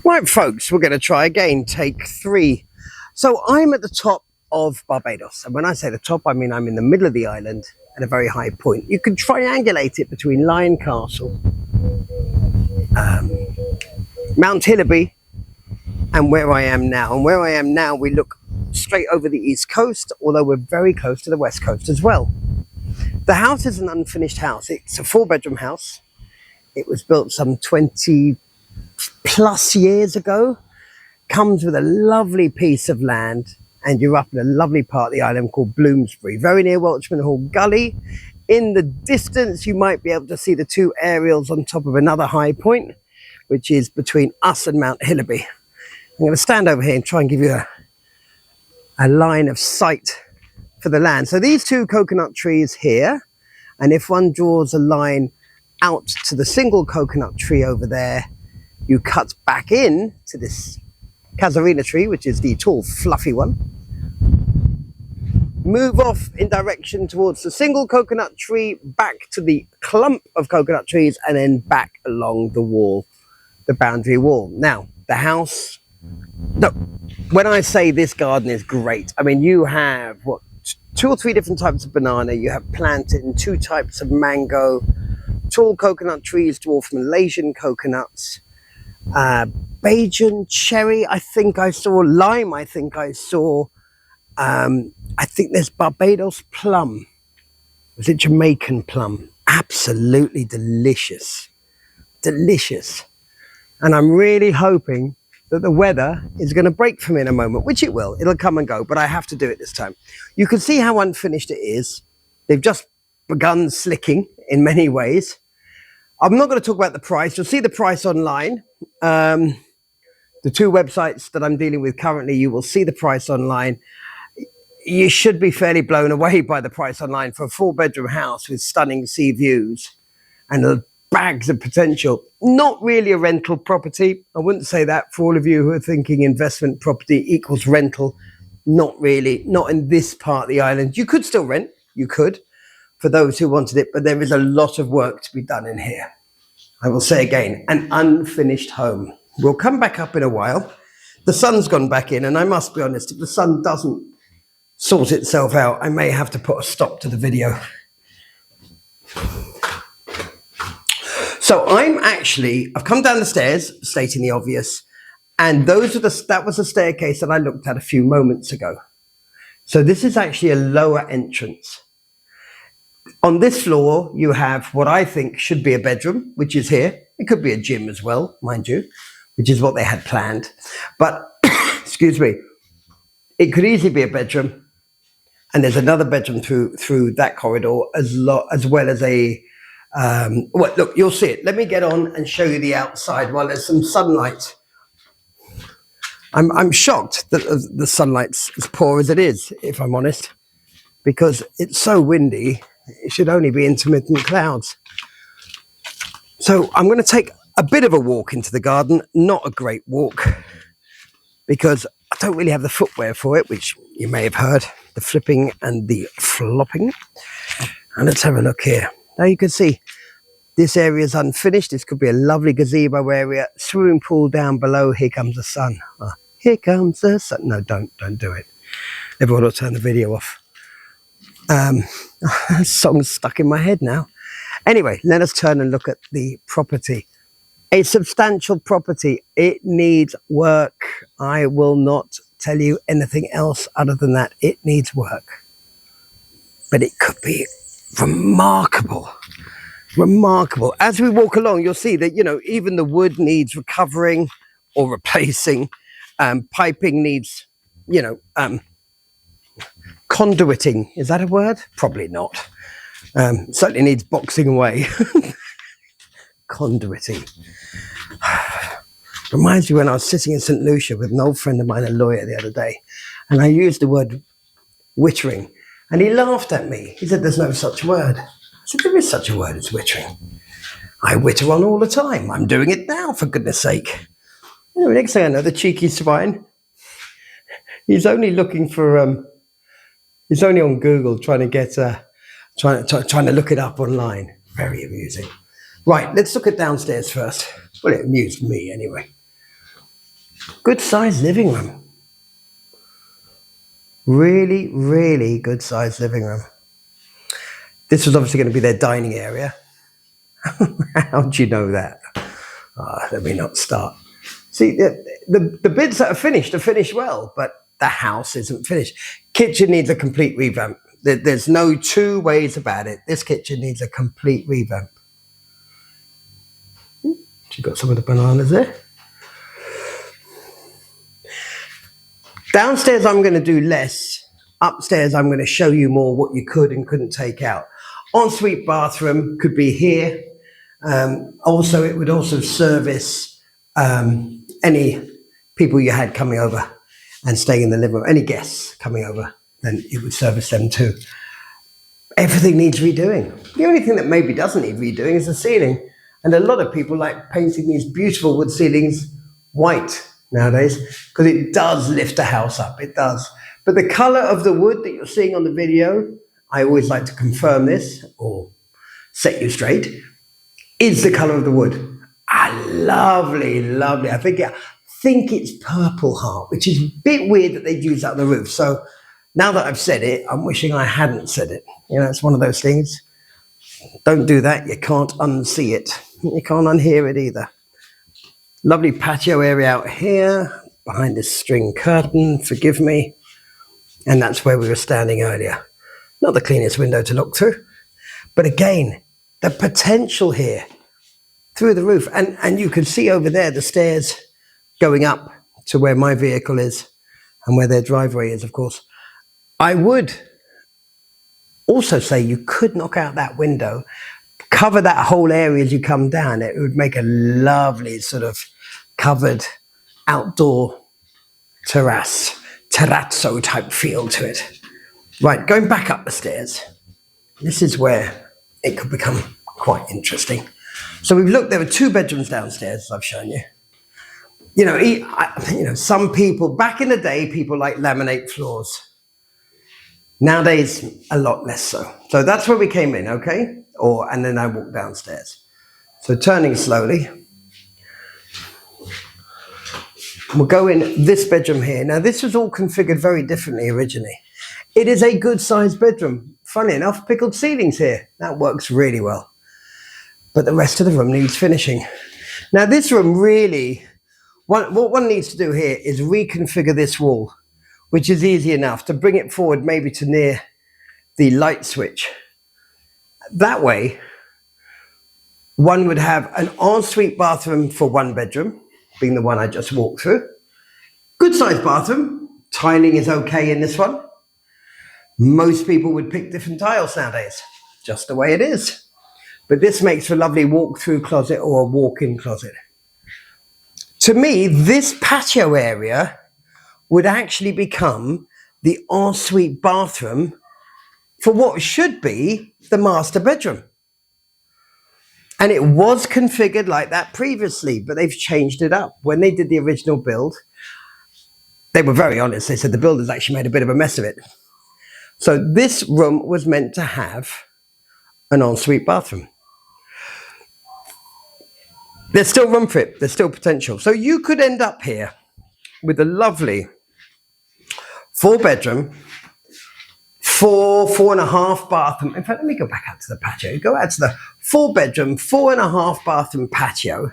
Right, folks, we're going to try again, take 3. So I'm at the top of Barbados, and when I say the top, I mean I'm in the middle of the island at a very high point. You could triangulate it between Lion Castle, Mount Hillaby, and where I am now. And where I am now, we look straight over the east coast, although we're very close to the west coast as well. The house is an unfinished house. It's a 4-bedroom house. It was built some 20 plus years ago. Comes with a lovely piece of land, and you're up in a lovely part of the island called Bloomsbury, very near Welchman Hall Gully. In the distance, you might be able to see the 2 aerials on top of another high point, which is between us and Mount Hillaby. I'm going to stand over here and try and give you a line of sight for the land. So these 2 coconut trees here, and if one draws a line out to the single coconut tree over there, you cut back in to this casuarina tree, which is the tall, fluffy one. Move off in direction towards the single coconut tree, back to the clump of coconut trees, and then back along the wall, the boundary wall. Now, the house, look, when I say this garden is great, I mean, you have, 2 or 3 different types of banana. You have plantain, 2 types of mango, tall coconut trees, dwarf Malaysian coconuts, Bajan cherry, I think I saw, lime, I think I saw, I think there's Barbados plum. Was it Jamaican plum? Absolutely delicious. Delicious. And I'm really hoping that the weather is going to break for me in a moment, which it will. It'll come and go, but I have to do it this time. You can see how unfinished it is. They've just begun slicking in many ways. I'm not going to talk about the price. You'll see the price online. The 2 websites that I'm dealing with currently, you will see the price online. You should be fairly blown away by the price online for a 4-bedroom house with stunning sea views and bags of potential. Not really a rental property. I wouldn't say that for all of you who are thinking investment property equals rental. Not really. Not in this part of the island. You could still rent. You could, for those who wanted it, but there is a lot of work to be done in here. I will say again, an unfinished home. We'll come back up in a while. The sun's gone back in, and I must be honest, if the sun doesn't sort itself out, I may have to put a stop to the video. So I've come down the stairs, stating the obvious, and that was the staircase that I looked at a few moments ago. So this is actually a lower entrance. On this floor, you have what I think should be a bedroom, which is here. It could be a gym as well, mind you, which is what they had planned. But, excuse me, it could easily be a bedroom. And there's another bedroom through that corridor, as well as a, well, look, you'll see it. Let me get on and show you the outside while there's some sunlight. I'm shocked that the sunlight's as poor as it is, if I'm honest, because it's so windy. It should only be intermittent clouds. So I'm going to take a bit of a walk into the garden, not a great walk, because I don't really have the footwear for it, which you may have heard, the flipping and the flopping. And let's have a look here. Now you can see this area is unfinished. This could be a lovely gazebo area, swimming pool down below. Here comes the sun. Here comes the sun. No, don't do it. Everyone will turn the video off. Song's stuck in my head now. Anyway, let us turn and look at the property. A substantial property. It needs work. I will not tell you anything else other than that. It needs work. But it could be remarkable. Remarkable. As we walk along, you'll see that, even the wood needs recovering or replacing. Piping needs, conduiting. Is that a word? Probably not. Certainly needs boxing away. Conduiting. Reminds me when I was sitting in St. Lucia with an old friend of mine, a lawyer, the other day, and I used the word wittering, and he laughed at me. He said, "There's no such word." I said, "There is such a word as wittering. I witter on all the time. I'm doing it now, for goodness sake." Anyway, next thing I know, the cheeky swine, he's only looking for, he's only on Google trying to get, trying to look it up online. Very amusing. Right, let's look at downstairs first. Well, it amused me anyway. Good sized living room. Really, really good sized living room. This was obviously going to be their dining area. How do you know that? Let me not start. See, the bits that are finished well, but the house isn't finished. Kitchen needs a complete revamp. There's no two ways about it. This kitchen needs a complete revamp. She got some of the bananas there. Downstairs, I'm going to do less. Upstairs, I'm going to show you more what you could and couldn't take out. Ensuite bathroom could be here. Also, it would also service any people you had coming over and staying in the living room. Any guests coming over, then it would service them too. Everything needs redoing. The only thing that maybe doesn't need redoing is the ceiling. And a lot of people like painting these beautiful wood ceilings white nowadays because it does lift the house up. It does. But the color of the wood that you're seeing on the video, I always like to confirm this or set you straight, is the color of the wood. Lovely, lovely. I think it's Purple Heart, which is a bit weird that they'd use that on the roof. So now that I've said it, I'm wishing I hadn't said it. You know, it's one of those things. Don't do that. You can't unsee it. You can't unhear it either. Lovely patio area out here behind this string curtain. Forgive me. And that's where we were standing earlier. Not the cleanest window to look through. But again, the potential here through the roof. And you can see over there the stairs going up to where my vehicle is and where their driveway is, of course. I would also say you could knock out that window, cover that whole area as you come down. It would make a lovely sort of covered outdoor terrazzo type feel to it. Right, going back up the stairs. This is where it could become quite interesting. So we've looked, there were 2 bedrooms downstairs, as I've shown you. You know, some people, back in the day, people like laminate floors. Nowadays, a lot less so. So that's where we came in, okay? And then I walked downstairs. So turning slowly. We'll go in this bedroom here. Now, this was all configured very differently originally. It is a good-sized bedroom. Funny enough, pickled ceilings here. That works really well. But the rest of the room needs finishing. Now, this room really, what one needs to do here is reconfigure this wall, which is easy enough to bring it forward maybe to near the light switch. That way, one would have an ensuite bathroom for 1 bedroom, being the one I just walked through. Good sized bathroom. Tiling is okay in this one. Most people would pick different tiles nowadays, just the way it is. But this makes for a lovely walk-through closet or a walk-in closet. To me, this patio area would actually become the ensuite bathroom for what should be the master bedroom. And it was configured like that previously, but they've changed it up. When they did the original build, they were very honest. They said the builders actually made a bit of a mess of it. So this room was meant to have an ensuite bathroom. There's still room for it. There's still potential. So you could end up here with a lovely 4-bedroom, 4.5 bathroom. In fact, let me go back out to the patio. Go out to the 4-bedroom, 4.5 bathroom patio.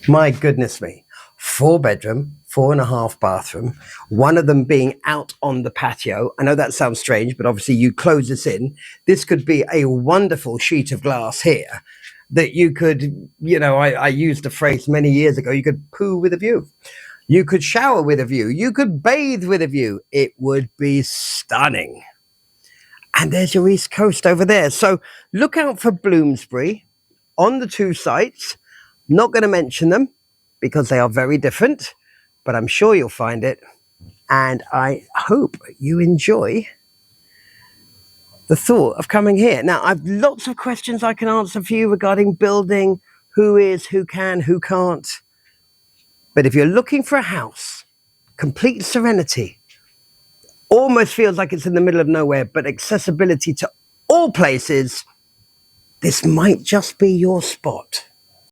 My goodness me. 4-bedroom, 4.5 bathroom, one of them being out on the patio. I know that sounds strange, but obviously you close this in. This could be a wonderful sheet of glass here that you could, you know, I used the phrase many years ago, you could poo with a view. You could shower with a view. You could bathe with a view. It would be stunning. And there's your East Coast over there. So look out for Bloomsbury on the 2 sites. Not going to mention them because they are very different, but I'm sure you'll find it. And I hope you enjoy the thought of coming here. Now, I've lots of questions I can answer for you regarding building, who is, who can, who can't. But if you're looking for a house, complete serenity, almost feels like it's in the middle of nowhere, but accessibility to all places, this might just be your spot.